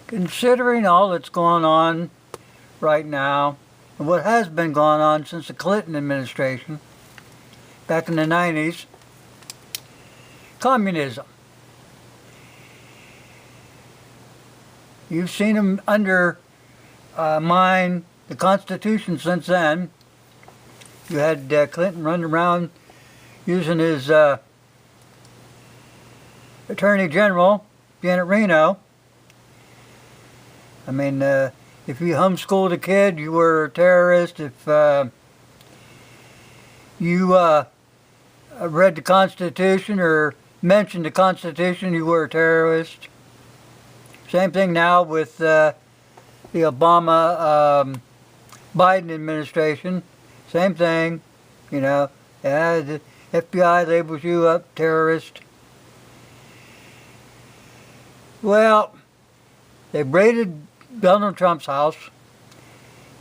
Considering all that's going on right now, and what has been going on since the Clinton administration, back in the 90s, communism. You've seen them undermine the Constitution since then. You had Clinton running around using his Attorney General, Janet Reno. I mean, if you homeschooled a kid, you were a terrorist. If you read the Constitution or mentioned the Constitution, you were a terrorist. Same thing now with the Obama Biden administration. Same thing, you know. The FBI labels you a terrorist. Well, they raided Donald Trump's house,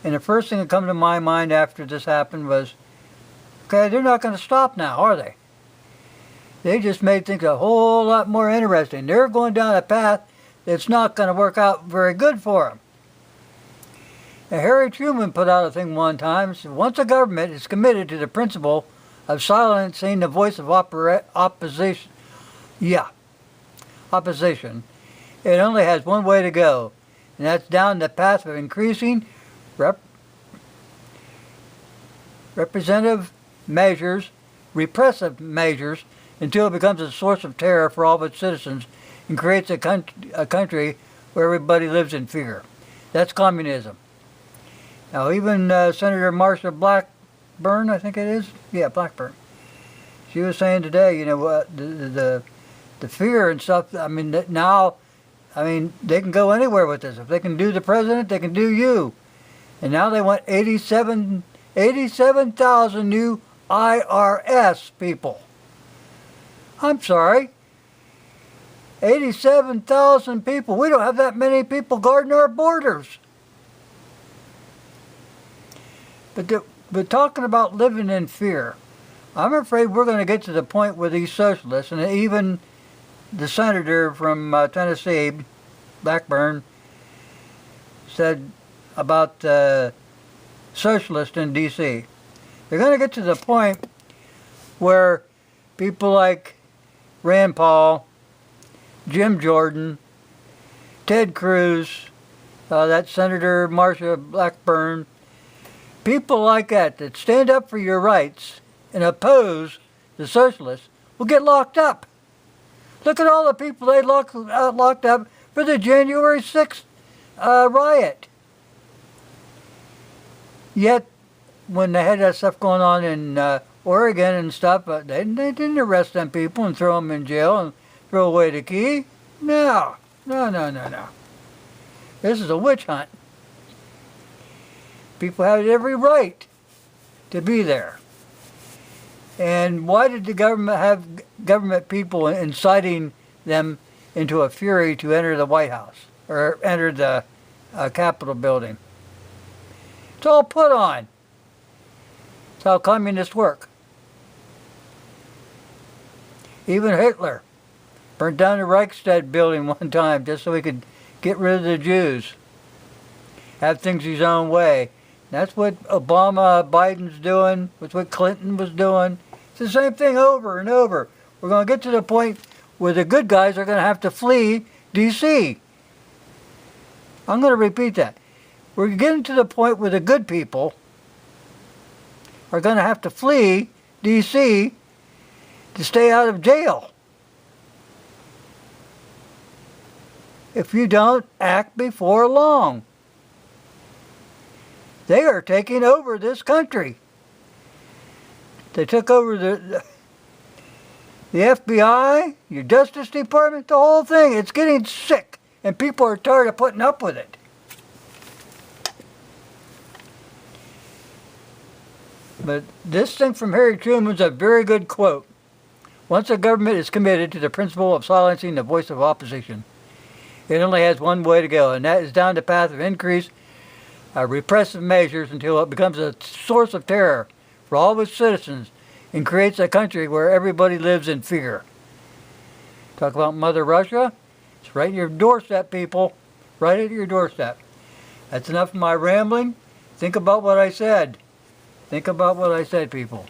and the first thing that came to my mind after this happened was, okay, they're not going to stop now, are they? They just made things a whole lot more interesting. They're going down a path that's not going to work out very good for them. Now, Harry Truman put out a thing one time, said, once a government is committed to the principle of silencing the voice of opposition, it only has one way to go, and that's down the path of increasing repressive measures, until it becomes a source of terror for all of its citizens and creates a country where everybody lives in fear. That's communism. Now, even Senator Marsha Blackburn, I think it is, Blackburn, she was saying today, you know, the fear and stuff. I mean, now, they can go anywhere with this. If they can do the president, they can do you. And now they want 87,000 new IRS people. I'm sorry. 87,000 people. We don't have that many people guarding our borders. But talking about living in fear, I'm afraid we're going to get to the point where these socialists, and even the senator from Tennessee, Blackburn, said about socialists in D.C. They're going to get to the point where people like Rand Paul, Jim Jordan, Ted Cruz, that Senator Marsha Blackburn, people like that stand up for your rights and oppose the socialists will get locked up. Look at all the people they locked up for the January 6th riot. Yet, when they had that stuff going on in Oregon and stuff, they didn't arrest them people and throw them in jail and throw away the key. No. This is a witch hunt. People had every right to be there. And why did the government have government people inciting them into a fury to enter the White House or enter the Capitol building? It's all put on. It's how communists work. Even Hitler burnt down the Reichstag building one time just so he could get rid of the Jews. Have things his own way. That's what Obama, Biden's doing. That's what Clinton was doing. It's the same thing over and over. We're going to get to the point where the good guys are going to have to flee D.C. I'm going to repeat that. We're getting to the point where the good people are going to have to flee D.C. to stay out of jail. If you don't act before long. They are taking over this country. They took over the FBI, your Justice Department, the whole thing. It's getting sick, and people are tired of putting up with it. But this thing from Harry Truman is a very good quote. Once a government is committed to the principle of silencing the voice of opposition, it only has one way to go, and that is down the path of increased repressive measures until it becomes a source of terror for all of its citizens and creates a country where everybody lives in fear. Talk about Mother Russia? It's right in your doorstep, people. right at your doorstep. That's enough of my rambling. Think about what I said. Think about what I said, people.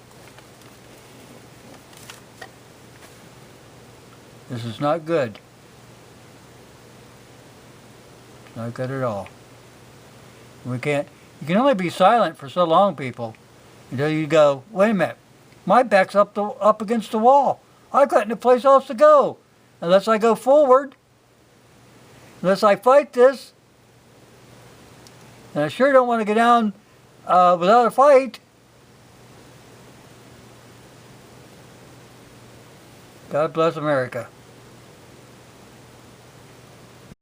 This is not good. It's not good at all. We can't. You can only be silent for so long, people, until you go, wait a minute, my back's up against the wall. I've got no place else to go. Unless I go forward, unless I fight this, and I sure don't want to go down without a fight. God bless America.